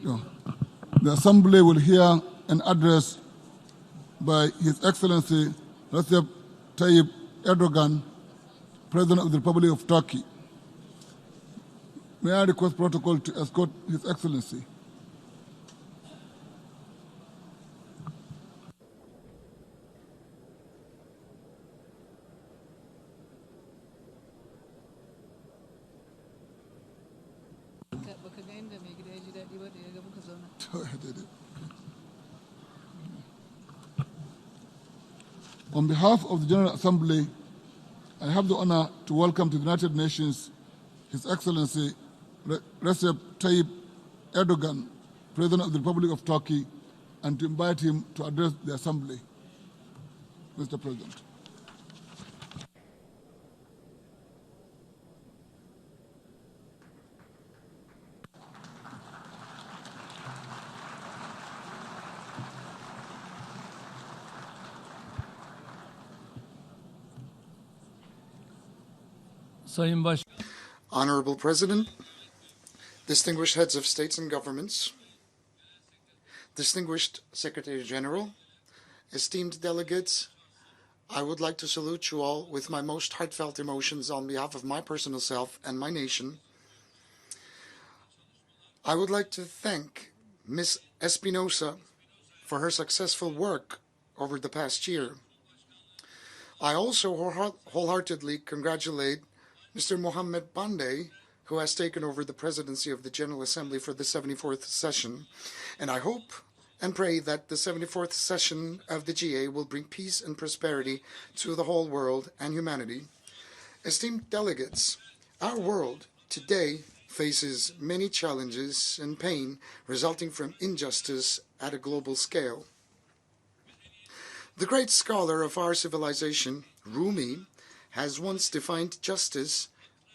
The Assembly will hear an address by His Excellency Recep Tayyip Erdogan, President of the Republic of Turkey. May I request protocol to escort His Excellency? On behalf of the General Assembly, I have the honor to welcome to the United Nations His Excellency Recep Tayyip Erdogan, President of the Republic of Turkey, and to invite him to address the Assembly. Mr. President. Honorable President, distinguished heads of states and governments, distinguished Secretary General, esteemed delegates, I would like to salute you all with my most heartfelt emotions on behalf of my personal self and my nation. I would like to thank Ms. Espinosa for her successful work over the past year. I also wholeheartedly congratulate Mr. Mohammed Bande, who has taken over the presidency of the General Assembly for the 74th session, and I hope and pray that the 74th session of the GA will bring peace and prosperity to the whole world and humanity. Esteemed delegates, our world today faces many challenges and pain resulting from injustice at a global scale. The great scholar of our civilization, Rumi, has once defined justice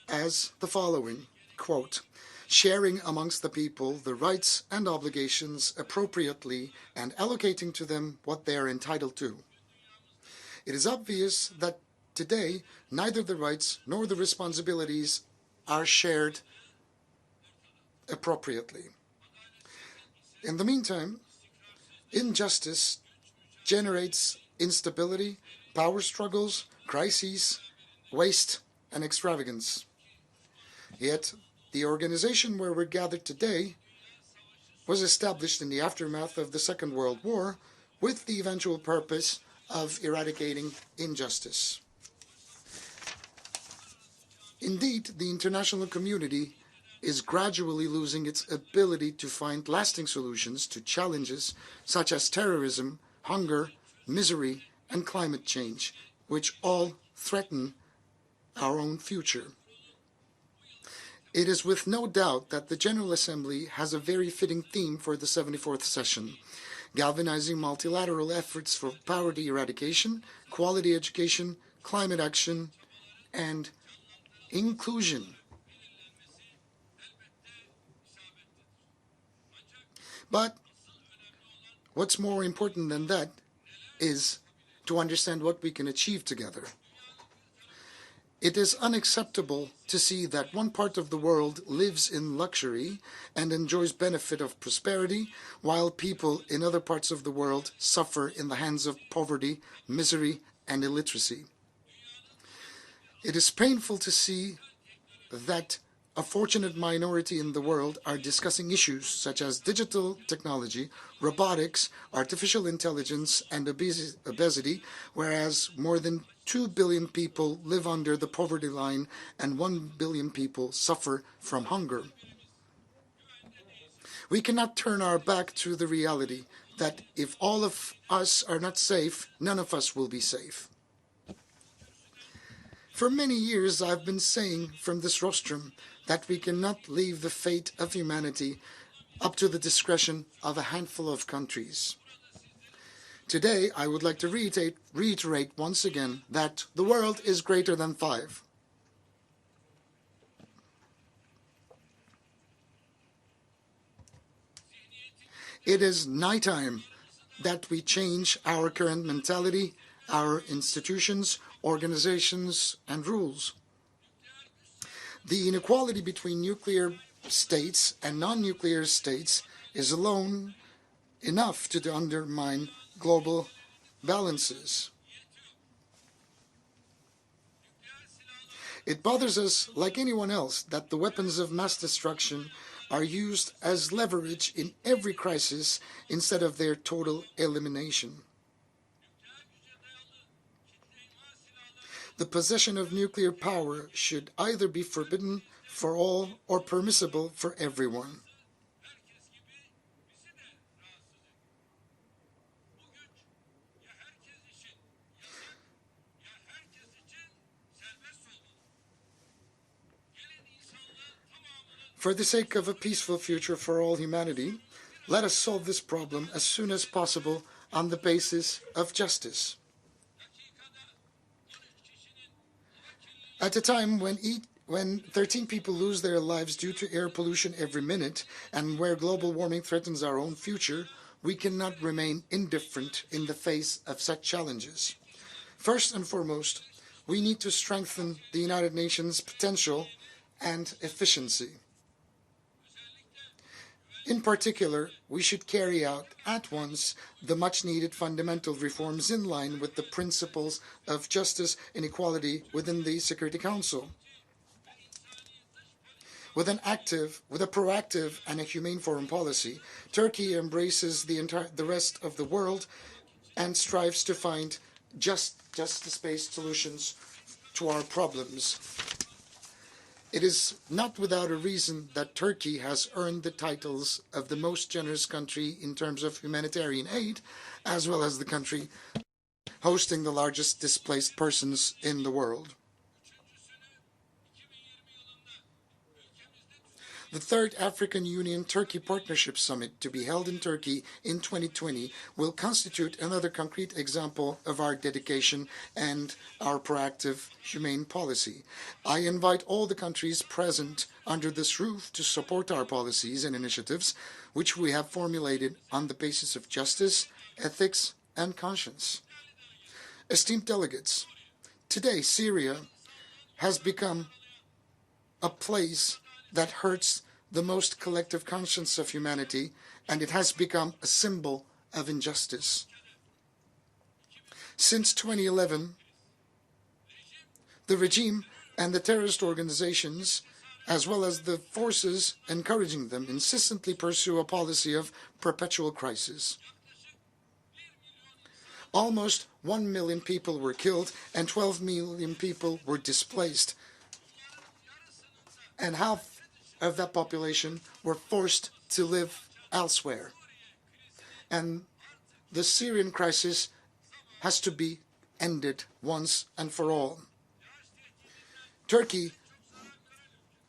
as the following, quote, sharing amongst the people the rights and obligations appropriately and allocating to them what they are entitled to. It is obvious that today neither the rights nor the responsibilities are shared appropriately. In the meantime, injustice generates instability, power struggles, crises, waste, and extravagance. Yet, the organization where we're gathered today was established in the aftermath of the Second World War with the eventual purpose of eradicating injustice. Indeed, the international community is gradually losing its ability to find lasting solutions to challenges such as terrorism, hunger, misery, and climate change, which all threaten our own future. It is with no doubt that the General Assembly has a very fitting theme for the 74th session, galvanizing multilateral efforts for poverty eradication, quality education, climate action, and inclusion. But what's more important than that is to understand what we can achieve together. It is unacceptable to see that one part of the world lives in luxury and enjoys benefit of prosperity, while people in other parts of the world suffer in the hands of poverty, misery, and illiteracy. It is painful to see that a fortunate minority in the world are discussing issues such as digital technology, robotics, artificial intelligence, and obesity, whereas more than 2 billion people live under the poverty line and 1 billion people suffer from hunger. We cannot turn our back to the reality that if all of us are not safe, none of us will be safe. For many years I've been saying from this rostrum that we cannot leave the fate of humanity up to the discretion of a handful of countries. Today, I would like to reiterate once again that the world is greater than 5. It is nighttime that we change our current mentality, our institutions, organizations, and rules. The inequality between nuclear states and non-nuclear states is alone enough to undermine global balances. It bothers us, like anyone else, that the weapons of mass destruction are used as leverage in every crisis instead of their total elimination. The possession of nuclear power should either be forbidden for all or permissible for everyone. For the sake of a peaceful future for all humanity, let us solve this problem as soon as possible on the basis of justice. At a time when 13 people lose their lives due to air pollution every minute and where global warming threatens our own future, we cannot remain indifferent in the face of such challenges. First and foremost, we need to strengthen the United Nations' potential and efficiency. In particular, we should carry out at once the much-needed fundamental reforms in line with the principles of justice and equality within the Security Council. With a proactive and a humane foreign policy, Turkey embraces the rest of the world and strives to find justice-based solutions to our problems. It is not without a reason that Turkey has earned the titles of the most generous country in terms of humanitarian aid, as well as the country hosting the largest displaced persons in the world. The third African Union-Turkey Partnership Summit to be held in Turkey in 2020 will constitute another concrete example of our dedication and our proactive, humane policy. I invite all the countries present under this roof to support our policies and initiatives, which we have formulated on the basis of justice, ethics, and conscience. Esteemed delegates, today Syria has become a place that hurts the most collective conscience of humanity, and it has become a symbol of injustice. Since 2011, the regime and the terrorist organizations, as well as the forces encouraging them, insistently pursue a policy of perpetual crisis. Almost 1 million people were killed and 12 million people were displaced, and half of that population were forced to live elsewhere. And the Syrian crisis has to be ended once and for all. Turkey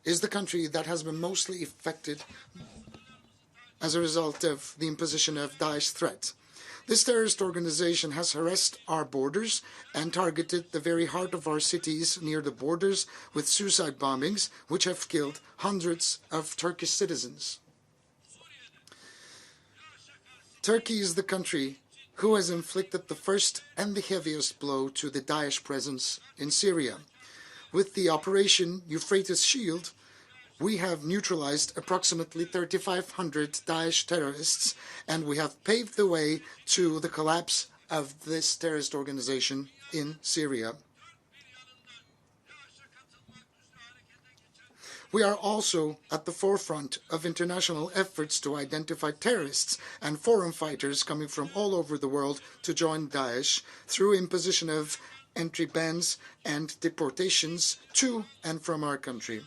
is the country that has been mostly affected as a result of the imposition of Daesh threat. This terrorist organization has harassed our borders and targeted the very heart of our cities near the borders with suicide bombings, which have killed hundreds of Turkish citizens. Turkey is the country who has inflicted the first and the heaviest blow to the Daesh presence in Syria. With the Operation Euphrates Shield, we have neutralized approximately 3,500 Daesh terrorists, and we have paved the way to the collapse of this terrorist organization in Syria. We are also at the forefront of international efforts to identify terrorists and foreign fighters coming from all over the world to join Daesh through imposition of entry bans and deportations to and from our country.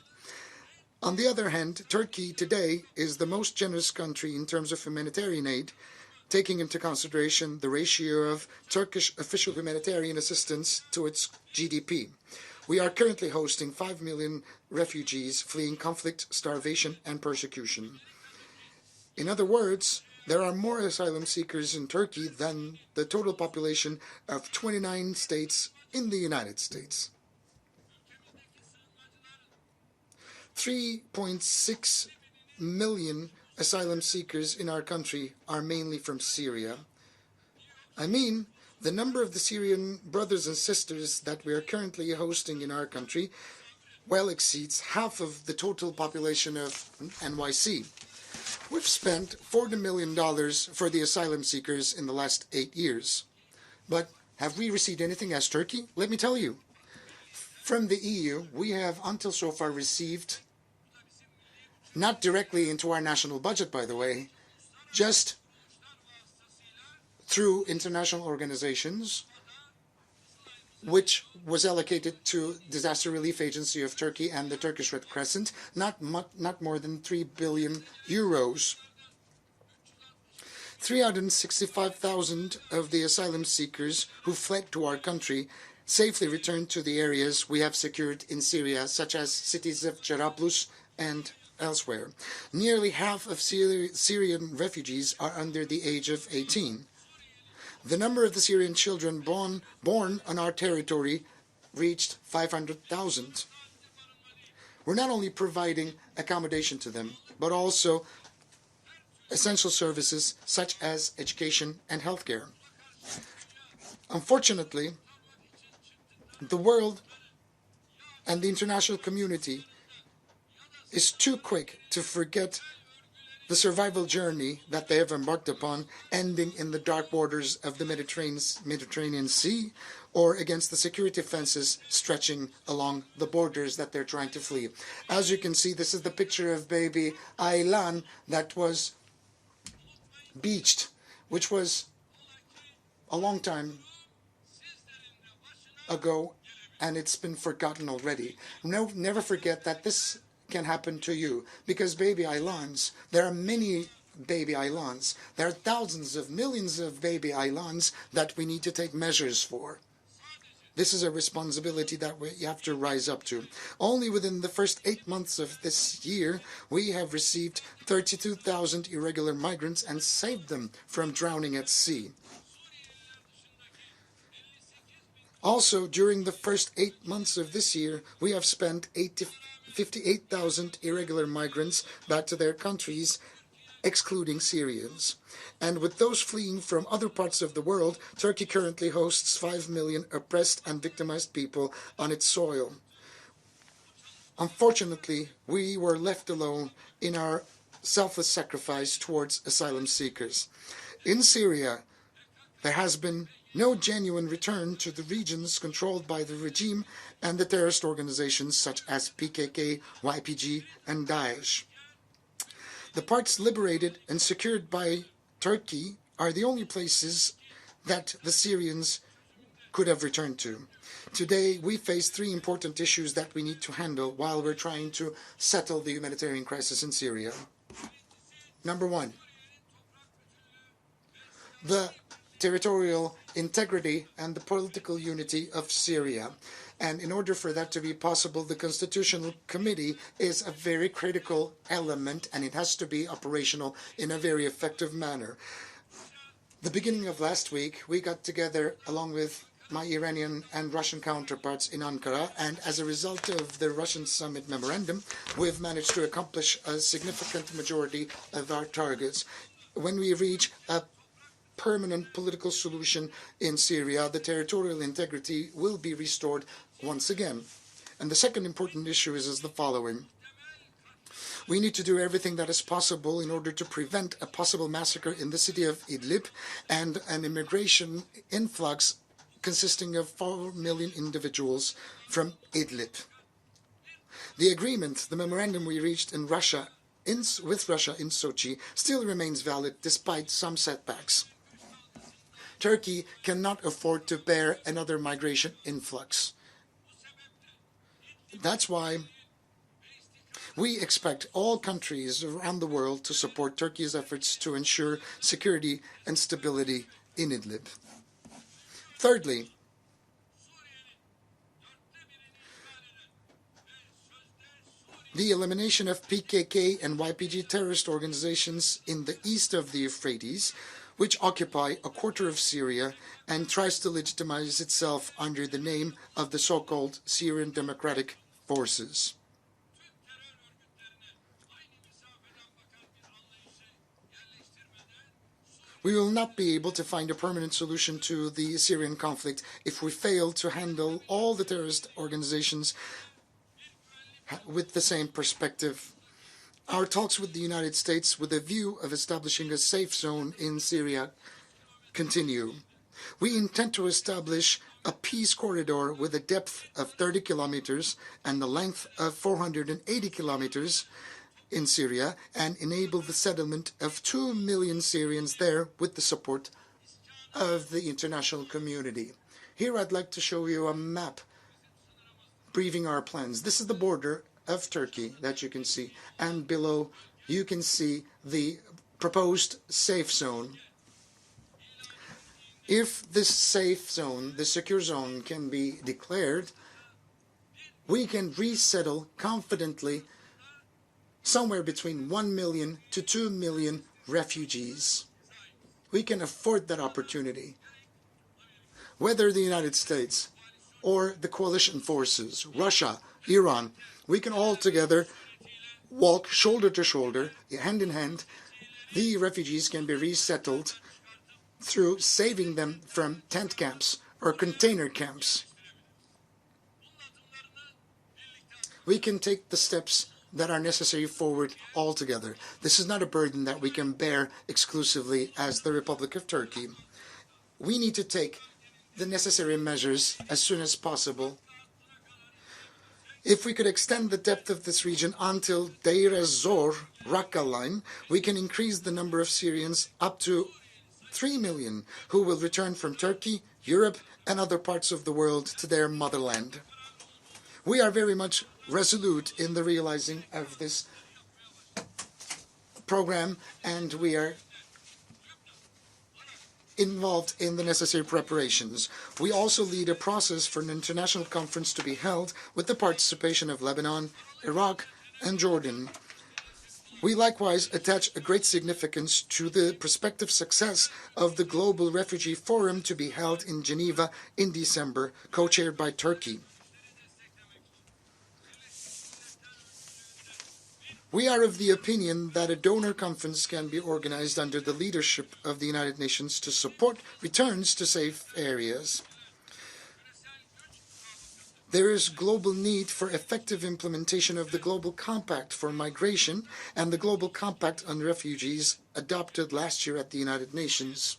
On the other hand, Turkey today is the most generous country in terms of humanitarian aid, taking into consideration the ratio of Turkish official humanitarian assistance to its GDP. We are currently hosting 5 million refugees fleeing conflict, starvation, and persecution. In other words, there are more asylum seekers in Turkey than the total population of 29 states in the United States. 3.6 million asylum seekers in our country are mainly from Syria. I mean, the number of the Syrian brothers and sisters that we are currently hosting in our country well exceeds half of the total population of NYC. We've spent $40 million for the asylum seekers in the last 8 years. But have we received anything as Turkey? Let me tell you. From the EU, we have until so far received, not directly into our national budget, by the way, just through international organizations, which was allocated to Disaster Relief Agency of Turkey and the Turkish Red Crescent, not more than 3 billion euros. 365,000 of the asylum seekers who fled to our country safely returned to the areas we have secured in Syria, such as cities of Jarablus and elsewhere. Nearly half of Syrian refugees are under the age of 18. The number of the Syrian children born on our territory reached 500,000. We're not only providing accommodation to them, but also essential services such as education and healthcare. Unfortunately, the world and the international community is too quick to forget the survival journey that they have embarked upon, ending in the dark waters of the Mediterranean Sea or against the security fences stretching along the borders that they're trying to flee. As you can see, this is the picture of baby Aylan that was beached, which was a long time ago, and it's been forgotten already. No, never forget that this can happen to you, because baby Aylans, there are many baby Aylans. There are thousands of millions of baby Aylans that we need to take measures for. This is a responsibility that we have to rise up to. Only within the first 8 months of this year, we have received 32,000 irregular migrants and saved them from drowning at sea. Also, during the first 8 months of this year, we have spent 58,000 irregular migrants back to their countries, excluding Syrians. And with those fleeing from other parts of the world, Turkey currently hosts 5 million oppressed and victimized people on its soil. Unfortunately, we were left alone in our selfless sacrifice towards asylum seekers. In Syria, there has been no genuine return to the regions controlled by the regime and the terrorist organizations such as PKK, YPG, and Daesh. The parts liberated and secured by Turkey are the only places that the Syrians could have returned to. Today, we face 3 important issues that we need to handle while we're trying to settle the humanitarian crisis in Syria. Number 1, the territorial integrity and the political unity of Syria. And in order for that to be possible, the Constitutional Committee is a very critical element, and it has to be operational in a very effective manner. The beginning of last week, we got together along with my Iranian and Russian counterparts in Ankara, and as a result of the Russian summit memorandum, we've managed to accomplish a significant majority of our targets. When we reach a permanent political solution in Syria, the territorial integrity will be restored once again. And the second important issue is the following. We need to do everything that is possible in order to prevent a possible massacre in the city of Idlib and an immigration influx consisting of 4 million individuals from Idlib. The agreement, the memorandum we reached with Russia in Sochi, still remains valid despite some setbacks. Turkey cannot afford to bear another migration influx. That's why we expect all countries around the world to support Turkey's efforts to ensure security and stability in Idlib. Thirdly, the elimination of PKK and YPG terrorist organizations in the east of the Euphrates, which occupy a quarter of Syria and tries to legitimize itself under the name of the so-called Syrian Democratic Forces. We will not be able to find a permanent solution to the Syrian conflict if we fail to handle all the terrorist organizations with the same perspective. Our talks with the United States with a view of establishing a safe zone in Syria continue. We intend to establish a peace corridor with a depth of 30 kilometers and a length of 480 kilometers in Syria and enable the settlement of 2 million Syrians there with the support of the international community. Here I'd like to show you a map briefing our plans. This is the border of Turkey that you can see, and below you can see the proposed safe zone. If this safe zone, the secure zone, can be declared, we can resettle confidently somewhere between 1 million to 2 million refugees. We can afford that opportunity. Whether the United States or the coalition forces, Russia, Iran, we can all together walk shoulder to shoulder, hand in hand. The refugees can be resettled through saving them from tent camps or container camps. We can take the steps that are necessary forward all together. This is not a burden that we can bear exclusively as the Republic of Turkey. We need to take the necessary measures as soon as possible. If we could extend the depth of this region until Deir ez-Zor, Raqqa line, we can increase the number of Syrians up to 3 million who will return from Turkey, Europe, and other parts of the world to their motherland. We are very much resolute in the realizing of this program, and we are involved in the necessary preparations. We also lead a process for an international conference to be held with the participation of Lebanon, Iraq, and Jordan. We likewise attach a great significance to the prospective success of the Global Refugee Forum to be held in Geneva in December, co-chaired by Turkey. We are of the opinion that a donor conference can be organized under the leadership of the United Nations to support returns to safe areas. There is global need for effective implementation of the Global Compact for Migration and the Global Compact on Refugees adopted last year at the United Nations.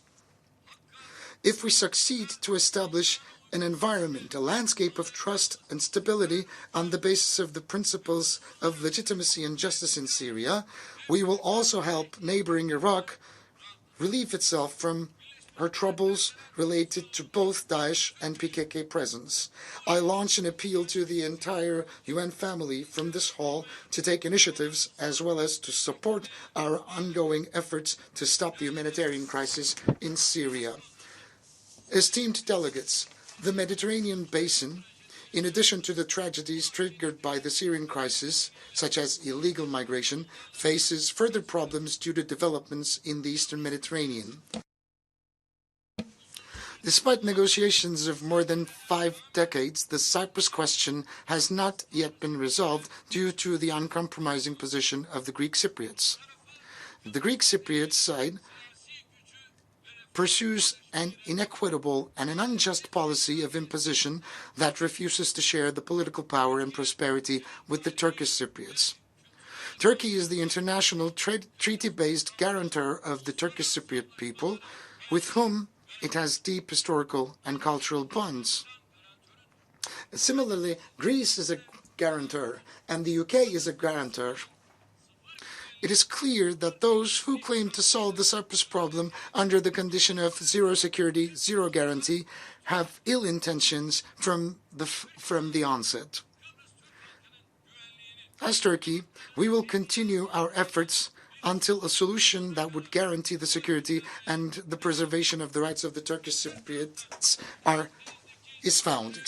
If we succeed to establish an environment, a landscape of trust and stability on the basis of the principles of legitimacy and justice in Syria, we will also help neighboring Iraq relieve itself from her troubles related to both Daesh and PKK presence. I launch an appeal to the entire UN family from this hall to take initiatives as well as to support our ongoing efforts to stop the humanitarian crisis in Syria. Esteemed delegates, the Mediterranean basin, in addition to the tragedies triggered by the Syrian crisis, such as illegal migration, faces further problems due to developments in the Eastern Mediterranean. Despite negotiations of more than 5 decades, the Cyprus question has not yet been resolved due to the uncompromising position of the Greek Cypriots. The Greek Cypriot side pursues an inequitable and an unjust policy of imposition that refuses to share the political power and prosperity with the Turkish Cypriots. Turkey is the international treaty-based guarantor of the Turkish Cypriot people, with whom it has deep historical and cultural bonds. Similarly, Greece is a guarantor, and the UK is a guarantor. It is clear that those who claim to solve the Cyprus problem under the condition of zero security, zero guarantee, have ill intentions from the onset. As Turkey, we will continue our efforts until a solution that would guarantee the security and the preservation of the rights of the Turkish Cypriots is found.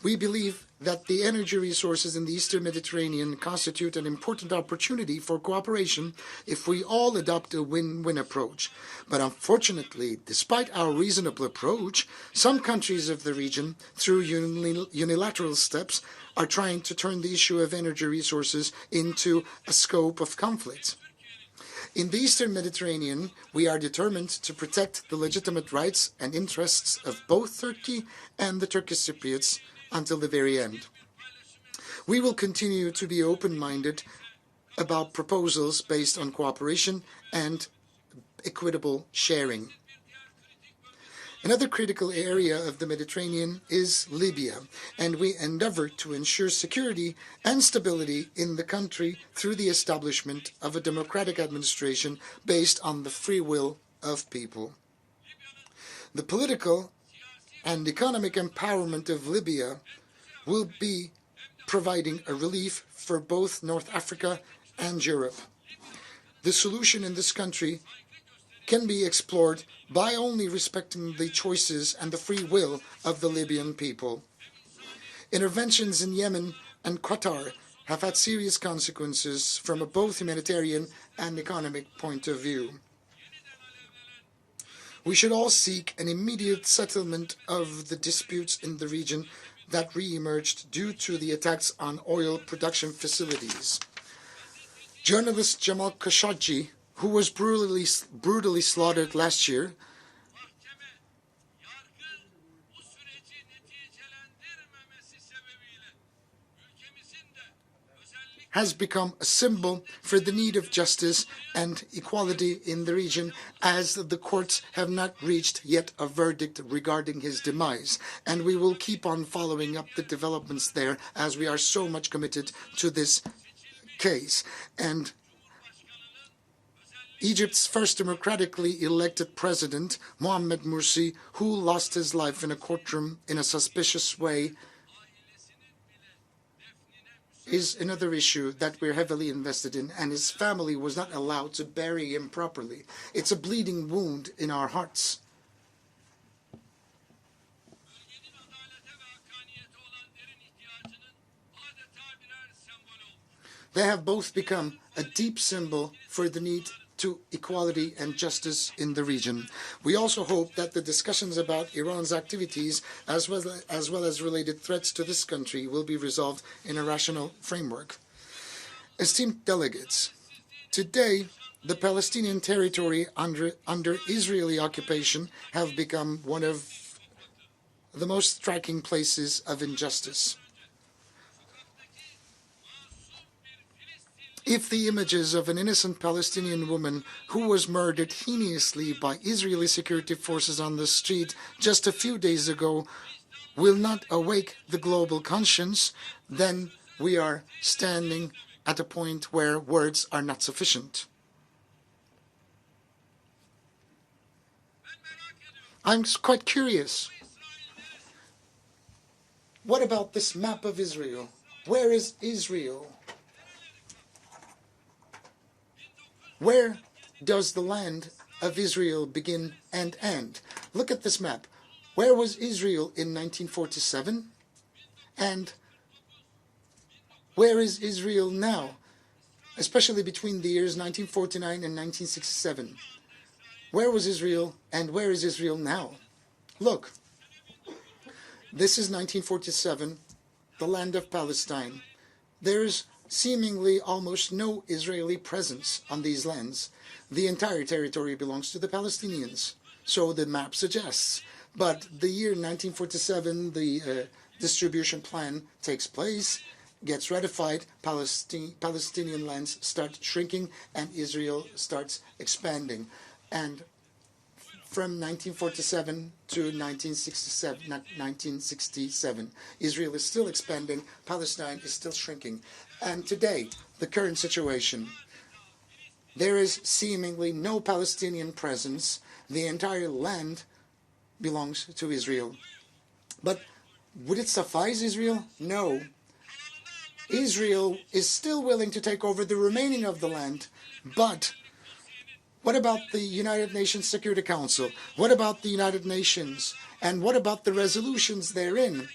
We believe that the energy resources in the Eastern Mediterranean constitute an important opportunity for cooperation if we all adopt a win-win approach. But unfortunately, despite our reasonable approach, some countries of the region, through unilateral steps, are trying to turn the issue of energy resources into a scope of conflict. In the Eastern Mediterranean, we are determined to protect the legitimate rights and interests of both Turkey and the Turkish Cypriots until the very end. We will continue to be open-minded about proposals based on cooperation and equitable sharing. Another critical area of the Mediterranean is Libya, and we endeavor to ensure security and stability in the country through the establishment of a democratic administration based on the free will of people. The political and economic empowerment of Libya will be providing a relief for both North Africa and Europe. The solution in this country can be explored by only respecting the choices and the free will of the Libyan people. Interventions in Yemen and Qatar have had serious consequences from a both humanitarian and economic point of view. We should all seek an immediate settlement of the disputes in the region that re-emerged due to the attacks on oil production facilities. Journalist Jamal Khashoggi, who was brutally slaughtered last year, has become a symbol for the need of justice and equality in the region, as the courts have not reached yet a verdict regarding his demise. And we will keep on following up the developments there, as we are so much committed to this case. And Egypt's first democratically elected president, Mohamed Morsi, who lost his life in a courtroom in a suspicious way, is another issue that we're heavily invested in, and his family was not allowed to bury him properly. It's a bleeding wound in our hearts. They have both become a deep symbol for the need to equality and justice in the region. We also hope that the discussions about Iran's activities, as well as related threats to this country, will be resolved in a rational framework. Esteemed delegates, today the Palestinian territory under Israeli occupation have become one of the most striking places of injustice. If the images of an innocent Palestinian woman who was murdered heinously by Israeli security forces on the street just a few days ago will not awake the global conscience, then we are standing at a point where words are not sufficient. I'm quite curious. What about this map of Israel? Where is Israel? Where does the land of Israel begin and end? Look at this map. Where was Israel in 1947? And where is Israel now? Especially between the years 1949 and 1967. Where was Israel and where is Israel now? Look, this is 1947, the land of Palestine. There's seemingly almost no Israeli presence on these lands. The entire territory belongs to the Palestinians, so the map suggests. But the year 1947, the distribution plan takes place, gets ratified, Palestinian lands start shrinking, and Israel starts expanding. And from 1947 to 1967, Israel is still expanding, Palestine is still shrinking. And today, the current situation, there is seemingly no Palestinian presence. The entire land belongs to Israel. But would it suffice Israel? No. Israel is still willing to take over the remaining of the land, but what about the United Nations Security Council? What about the United Nations? And what about the resolutions therein?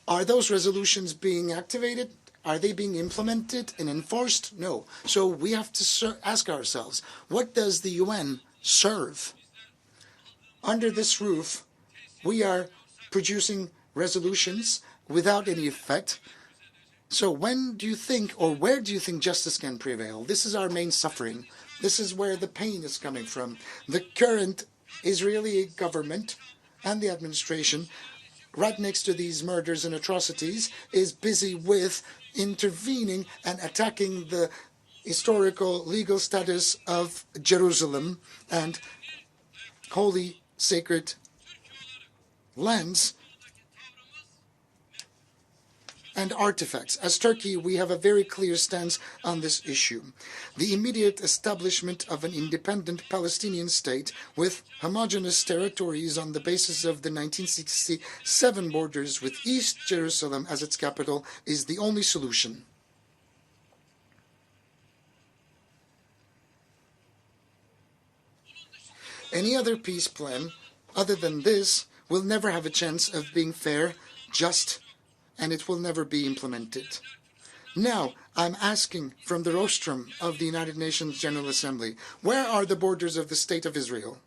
Are those resolutions being activated? Are they being implemented and enforced? No. So we have to ask ourselves, what does the UN serve? Under this roof, we are producing resolutions without any effect. So when do you think, or where do you think justice can prevail? This is our main suffering. This is where the pain is coming from. The current Israeli government and the administration, right next to these murders and atrocities, is busy with intervening and attacking the historical legal status of Jerusalem and holy sacred lands and artifacts. As Turkey, we have a very clear stance on this issue. The immediate establishment of an independent Palestinian state with homogeneous territories on the basis of the 1967 borders with East Jerusalem as its capital is the only solution. Any other peace plan other than this will never have a chance of being fair, just, and it will never be implemented. Now, I'm asking from the rostrum of the United Nations General Assembly, where are the borders of the State of Israel?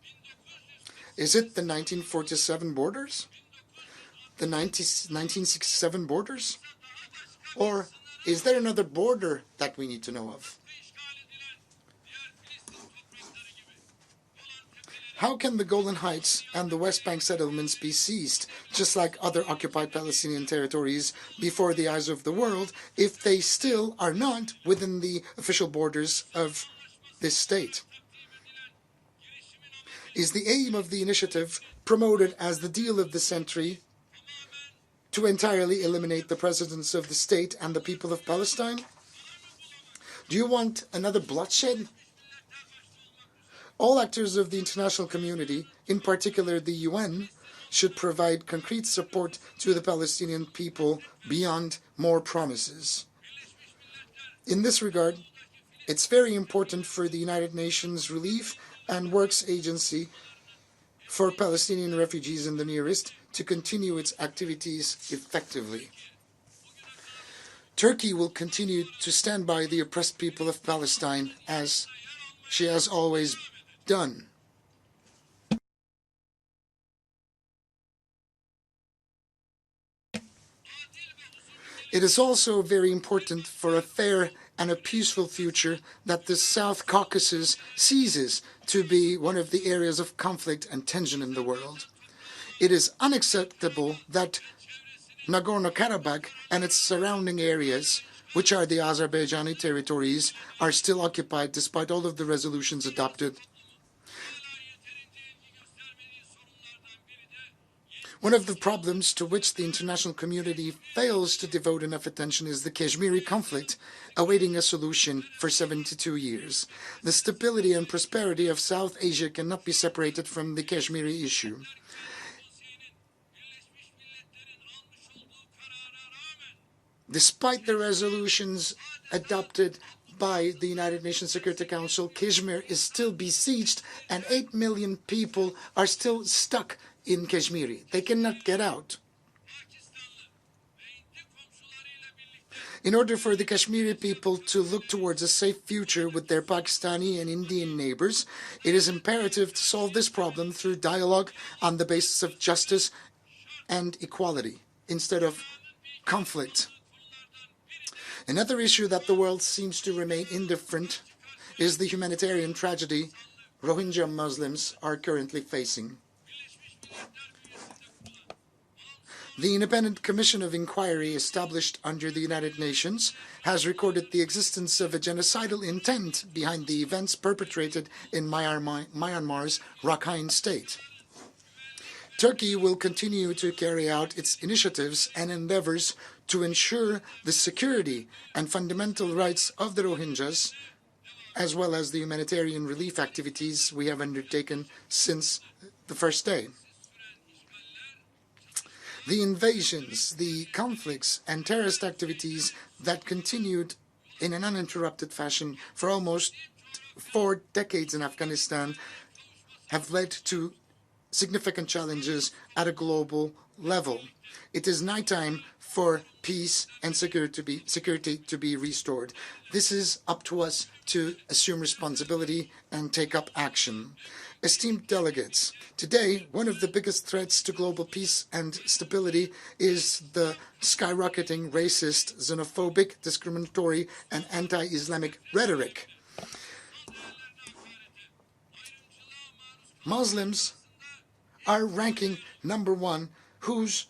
Is it the 1947 borders? The 1967 borders? Or is there another border that we need to know of? How can the Golan Heights and the West Bank settlements be seized, just like other occupied Palestinian territories, before the eyes of the world, if they still are not within the official borders of this state? Is the aim of the initiative promoted as the deal of the century to entirely eliminate the presidents of the state and the people of Palestine? Do you want another bloodshed? All actors of the international community, in particular the UN, should provide concrete support to the Palestinian people beyond more promises. In this regard, it's very important for the United Nations Relief and Works Agency for Palestinian refugees in the Near East to continue its activities effectively. Turkey will continue to stand by the oppressed people of Palestine as she has always done. It is also very important for a fair and a peaceful future that the South Caucasus ceases to be one of the areas of conflict and tension in the world. It is unacceptable that Nagorno-Karabakh and its surrounding areas, which are the Azerbaijani territories, are still occupied despite all of the resolutions adopted. One of the problems to which the international community fails to devote enough attention is the Kashmiri conflict, awaiting a solution for 72 years. The stability and prosperity of South Asia cannot be separated from the Kashmiri issue. Despite the resolutions adopted by the United Nations Security Council, Kashmir is still besieged and 8 million people are still stuck in Kashmir. They cannot get out. In order for the Kashmiri people to look towards a safe future with their Pakistani and Indian neighbors, it is imperative to solve this problem through dialogue on the basis of justice and equality instead of conflict. Another issue that the world seems to remain indifferent is the humanitarian tragedy Rohingya Muslims are currently facing. The Independent Commission of Inquiry established under the United Nations has recorded the existence of a genocidal intent behind the events perpetrated in Myanmar's Rakhine State. Turkey will continue to carry out its initiatives and endeavors to ensure the security and fundamental rights of the Rohingyas, as well as the humanitarian relief activities we have undertaken since the first day. The invasions, the conflicts, and terrorist activities that continued in an uninterrupted fashion for almost 4 decades in Afghanistan have led to significant challenges at a global level. It is now time for peace and security to be restored. This is up to us to assume responsibility and take up action. Esteemed delegates, today one of the biggest threats to global peace and stability is the skyrocketing racist, xenophobic, discriminatory, and anti-Islamic rhetoric. Muslims are ranking number one, whose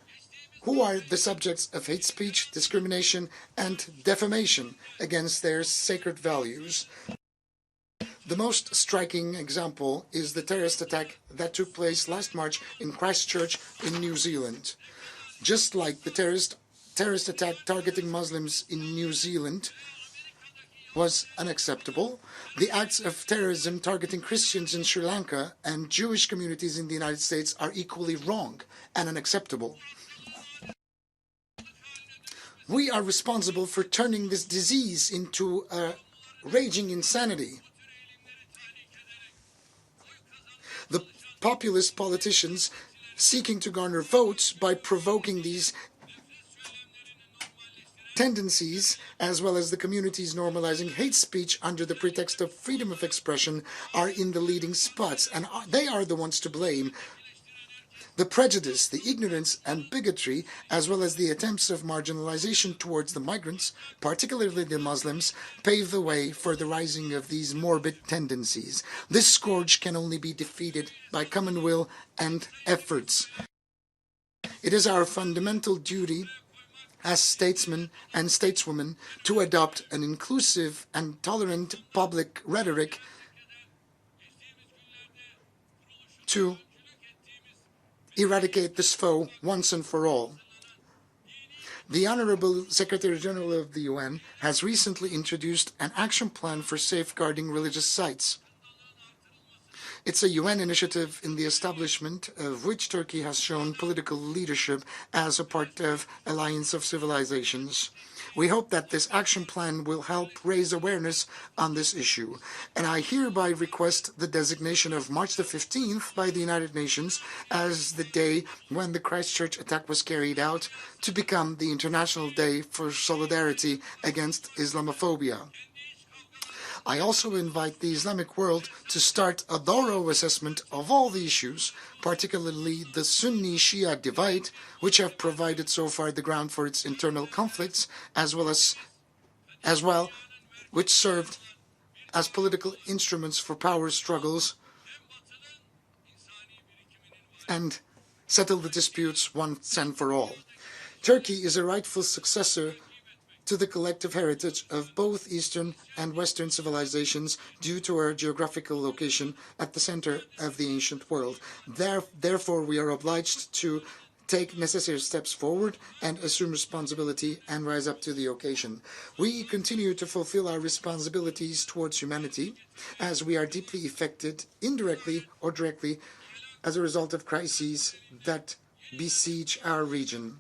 who are the subjects of hate speech, discrimination, and defamation against their sacred values. The most striking example is the terrorist attack that took place last March in Christchurch in New Zealand. Just like the terrorist attack targeting Muslims in New Zealand was unacceptable, the acts of terrorism targeting Christians in Sri Lanka and Jewish communities in the United States are equally wrong and unacceptable. We are responsible for turning this disease into a raging insanity. The populist politicians seeking to garner votes by provoking these tendencies, as well as the communities normalizing hate speech under the pretext of freedom of expression, are in the leading spots, and they are the ones to blame. The prejudice, the ignorance and bigotry, as well as the attempts of marginalization towards the migrants, particularly the Muslims, pave the way for the rising of these morbid tendencies. This scourge can only be defeated by common will and efforts. It is our fundamental duty as statesmen and stateswomen to adopt an inclusive and tolerant public rhetoric to eradicate this foe once and for all. The Honorable Secretary General of the UN has recently introduced an action plan for safeguarding religious sites. It's a UN initiative in the establishment of which Turkey has shown political leadership as a part of Alliance of Civilizations. We hope that this action plan will help raise awareness on this issue, and I hereby request the designation of March the 15th by the United Nations as the day when the Christchurch attack was carried out to become the International Day for Solidarity Against Islamophobia. I also invite the Islamic world to start a thorough assessment of all the issues, particularly the Sunni-Shia divide, which have provided so far the ground for its internal conflicts, as well, which served as political instruments for power struggles and settle the disputes once and for all. Turkey is a rightful successor to the collective heritage of both Eastern and Western civilizations due to our geographical location at the center of the ancient world. Therefore, we are obliged to take necessary steps forward and assume responsibility and rise up to the occasion. We continue to fulfill our responsibilities towards humanity as we are deeply affected, indirectly or directly, as a result of crises that besiege our region.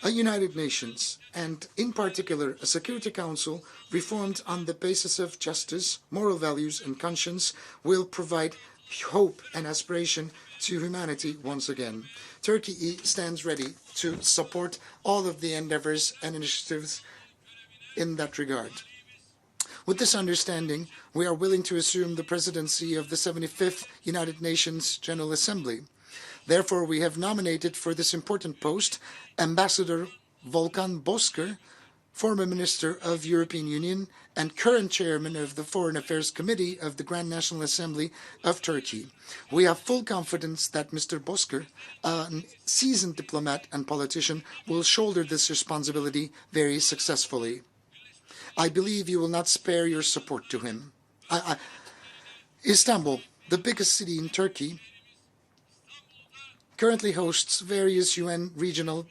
A United Nations, and in particular a Security Council reformed on the basis of justice, moral values and conscience, will provide hope and aspiration to humanity once again. Turkey stands ready to support all of the endeavors and initiatives in that regard. With this understanding, we are willing to assume the presidency of the 75th United Nations General Assembly. Therefore, we have nominated for this important post Ambassador Volkan Bozkır, former Minister of European Union and current Chairman of the Foreign Affairs Committee of the Grand National Assembly of Turkey. We have full confidence that Mr. Bozkır, a seasoned diplomat and politician, will shoulder this responsibility very successfully. I believe you will not spare your support to him. Istanbul, the biggest city in Turkey, currently hosts various UN regional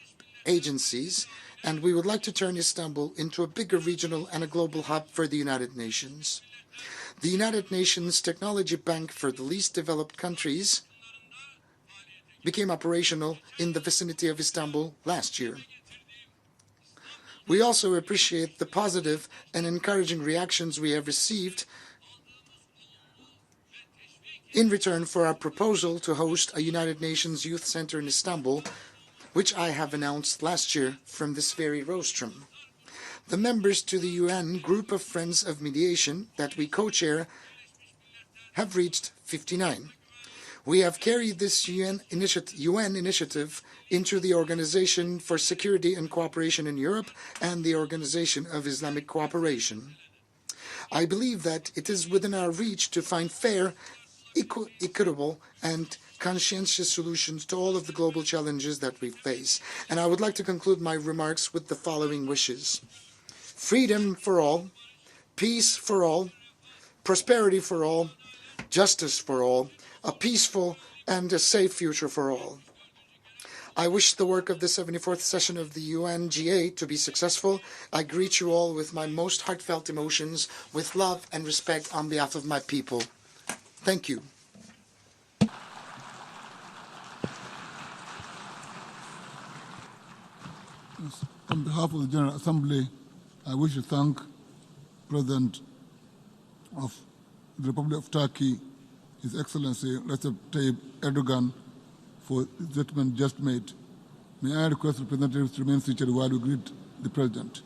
agencies, and we would like to turn Istanbul into a bigger regional and a global hub for the United Nations. The United Nations Technology Bank for the Least Developed Countries became operational in the vicinity of Istanbul last year. We also appreciate the positive and encouraging reactions we have received in return for our proposal to host a United Nations Youth Center in Istanbul, which I have announced last year from this very rostrum. The members to the UN Group of Friends of Mediation that we co-chair have reached 59. We have carried this UN initiative into the Organization for Security and Cooperation in Europe and the Organization of Islamic Cooperation. I believe that it is within our reach to find fair, equitable, and conscientious solutions to all of the global challenges that we face. And I would like to conclude my remarks with the following wishes: freedom for all, peace for all, prosperity for all, justice for all, a peaceful and a safe future for all. I wish the work of the 74th session of the UNGA to be successful. I greet you all with my most heartfelt emotions, with love and respect on behalf of my people. Thank you. On behalf of the General Assembly, I wish to thank President of the Republic of Turkey, His Excellency Recep Tayyip Erdogan, for the statement just made. May I request representatives to remain seated while we greet the President.